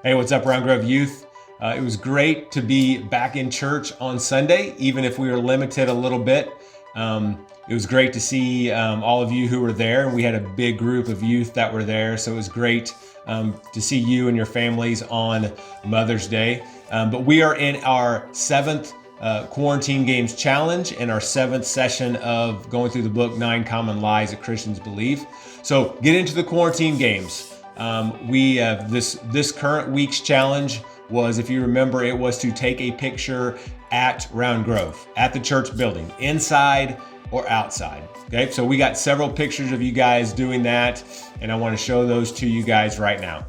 Hey, what's up, Round Grove Youth? It was great to be back in church on Sunday, even if we were limited a little bit. It was great to see all of you who were there. We had a big group of youth that were there, so it was great to see you and your families on Mother's Day. But we are in our seventh Quarantine Games Challenge and our seventh session of going through the book, 9 Common Lies That Christians Believe. So get into the quarantine games. We have this current week's challenge was, if you remember, it was to take a picture at Round Grove, at the church building, inside or outside. Okay, so we got several pictures of you guys doing that, and I want to show those to you guys right now.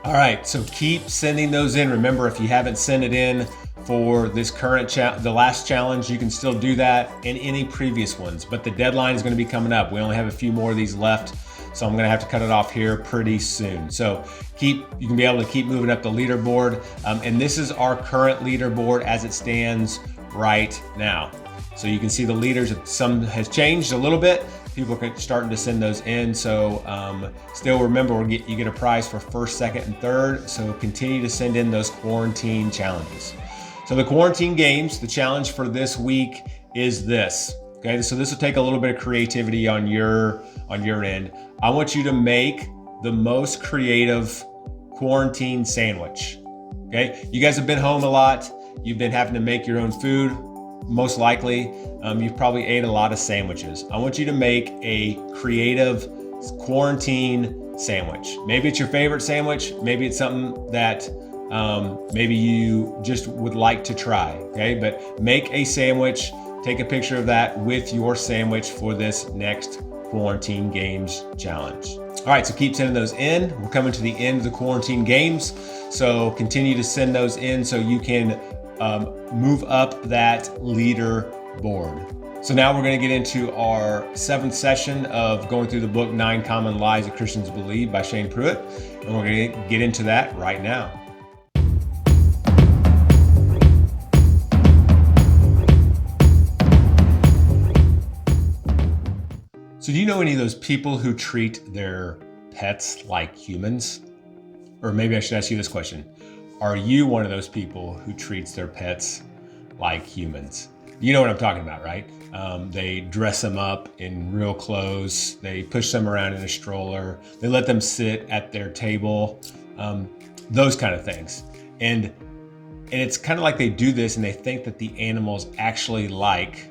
All right, so keep sending those in. Remember, if you haven't sent it in for this current the last challenge, you can still do that, and any previous ones. But the deadline is going to be coming up. We only have a few more of these left, so I'm going to have to cut it off here pretty soon. So you can be able to keep moving up the leaderboard. And this is our current leaderboard as it stands right now. So you can see the leaders, some has changed a little bit. People are starting to send those in. So still remember, you get a prize for first, second, and third. So continue to send in those quarantine challenges. So the quarantine games, the challenge for this week is this. Okay, so this will take a little bit of creativity on your end. I want you to make the most creative quarantine sandwich. Okay, you guys have been home a lot. You've been having to make your own food. Most likely, you've probably ate a lot of sandwiches. I want you to make a creative quarantine sandwich. Maybe it's your favorite sandwich. Maybe it's something that maybe you just would like to try, okay? But make a sandwich, take a picture of that with your sandwich for this next Quarantine Games Challenge. All right, so keep sending those in. We're coming to the end of the Quarantine Games, so continue to send those in so you can move up that leaderboard. So now we're going to get into our seventh session of going through the book 9 Common Lies That Christians Believe by Shane Pruitt, and we're going to get into that right now. So do you know any of those people who treat their pets like humans? Or maybe I should ask you this question. Are you one of those people who treats their pets like humans? You know what I'm talking about, right? They dress them up in real clothes. They push them around in a stroller. They let them sit at their table, those kind of things. And it's kind of like they do this and they think that the animals actually like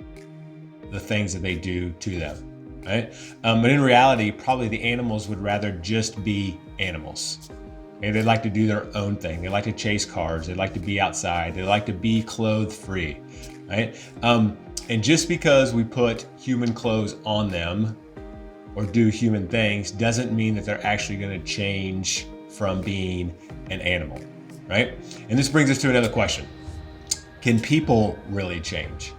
the things that they do to them, right? But in reality, probably the animals would rather just be animals. And they like to do their own thing. They like to chase cars. They like to be outside. They like to be clothed free, right? And just because we put human clothes on them or do human things doesn't mean that they're actually going to change from being an animal, right? And this brings us to another question. Can people really change?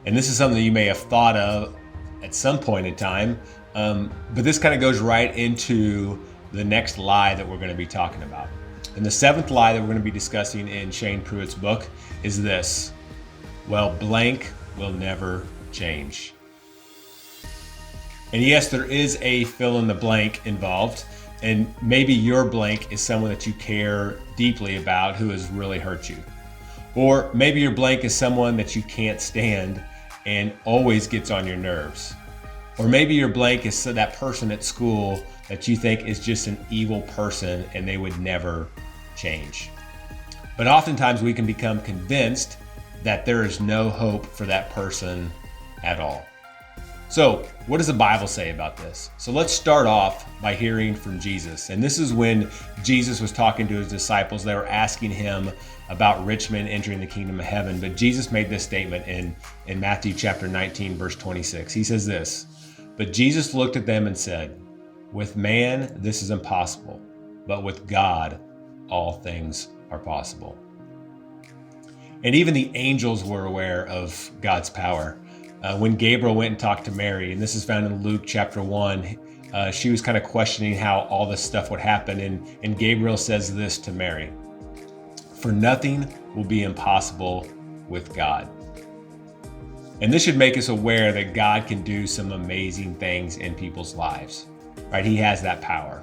And this is something that you may have thought of at some point in time, but this kind of goes right into the next lie that we're going to be talking about. And the seventh lie that we're going to be discussing in Shane Pruitt's book is this: well, blank will never change. And yes, there is a fill in the blank involved, and maybe your blank is someone that you care deeply about who has really hurt you. Or maybe your blank is someone that you can't stand and always gets on your nerves. Or maybe your blank is that person at school that you think is just an evil person and they would never change. But oftentimes we can become convinced that there is no hope for that person at all. So what does the Bible say about this? So let's start off by hearing from Jesus. And this is when Jesus was talking to his disciples. They were asking him about rich men entering the kingdom of heaven. But Jesus made this statement in Matthew chapter 19, verse 26. He says this: "But Jesus looked at them and said, 'With man, this is impossible, but with God, all things are possible.'" And even the angels were aware of God's power. When Gabriel went and talked to Mary, and this is found in Luke chapter 1, she was kind of questioning how all this stuff would happen. And Gabriel says this to Mary: "For nothing will be impossible with God." And this should make us aware that God can do some amazing things in people's lives, right? He has that power.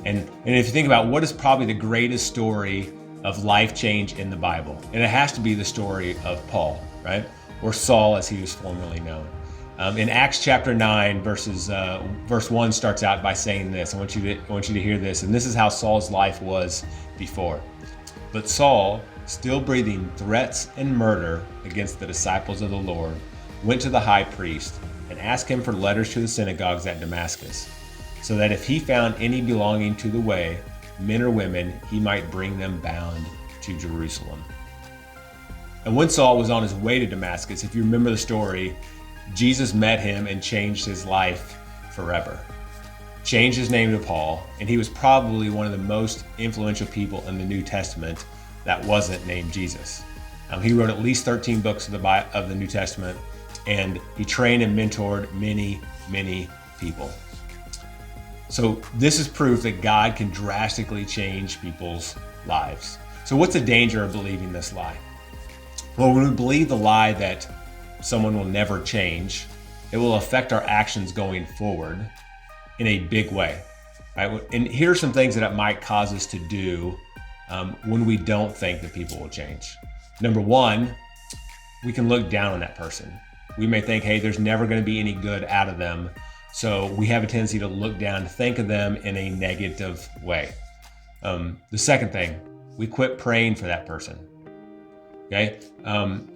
And if you think about what is probably the greatest story of life change in the Bible, and it has to be the story of Paul, right? Or Saul, as he was formerly known. In Acts chapter 9, verse 1 starts out by saying this. I want you to hear this. And this is how Saul's life was before. "But Saul, still breathing threats and murder against the disciples of the Lord, went to the high priest and asked him for letters to the synagogues at Damascus, so that if he found any belonging to the way, men or women, he might bring them bound to Jerusalem." And when Saul was on his way to Damascus, if you remember the story, Jesus met him and changed his life forever. Changed his name to Paul, and he was probably one of the most influential people in the New Testament that wasn't named Jesus. He wrote at least 13 books of the New Testament, and he trained and mentored many, many people. So this is proof that God can drastically change people's lives. So what's the danger of believing this lie? Well, when we believe the lie that someone will never change, it will affect our actions going forward in a big way, right? And here are some things that it might cause us to do when we don't think that people will change. Number one, we can look down on that person. We may think, hey, there's never going to be any good out of them. So we have a tendency to look down, think of them in a negative way. The second thing, we quit praying for that person. Okay?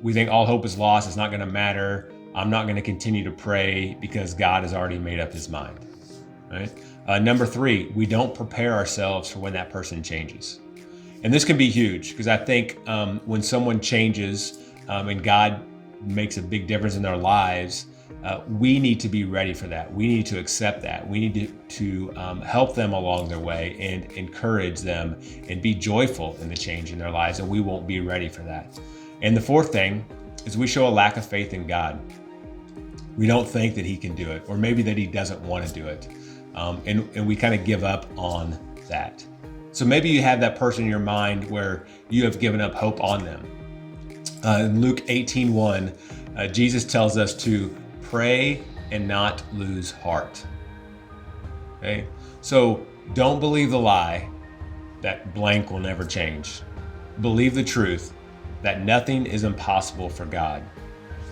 We think all hope is lost. It's not going to matter. I'm not going to continue to pray because God has already made up his mind. Right? Number three, we don't prepare ourselves for when that person changes. And this can be huge because I think when someone changes and God makes a big difference in their lives, we need to be ready for that. We need to accept that. We need to help them along their way and encourage them and be joyful in the change in their lives, and we won't be ready for that. And the fourth thing is we show a lack of faith in God. We don't think that he can do it, or maybe that he doesn't want to do it. And we kind of give up on that. So maybe you have that person in your mind where you have given up hope on them. In Luke 18:1, Jesus tells us to pray and not lose heart. Okay? So don't believe the lie that blank will never change. Believe the truth that nothing is impossible for God.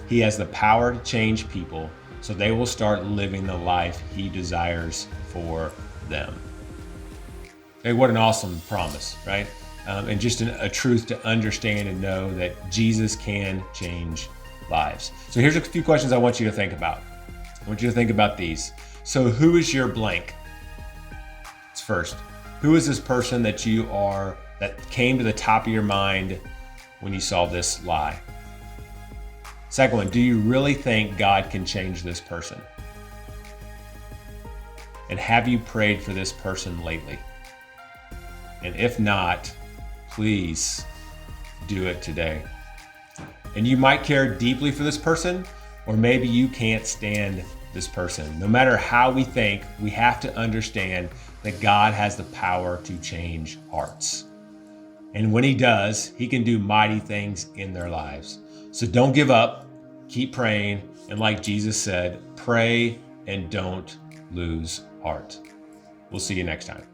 He has the power to change people so they will start living the life he desires for them. Okay, what an awesome promise, right? And just a truth to understand and know that Jesus can change lives. So here's a few questions I want you to think about. I want you to think about these. So who is your blank? It's first. Who is this person that came to the top of your mind when you saw this lie? Second one, do you really think God can change this person? And have you prayed for this person lately? And if not, please do it today. And you might care deeply for this person, or maybe you can't stand this person. No matter how we think, we have to understand that God has the power to change hearts. And when he does, he can do mighty things in their lives. So don't give up, keep praying, and like Jesus said, pray and don't lose heart. We'll see you next time.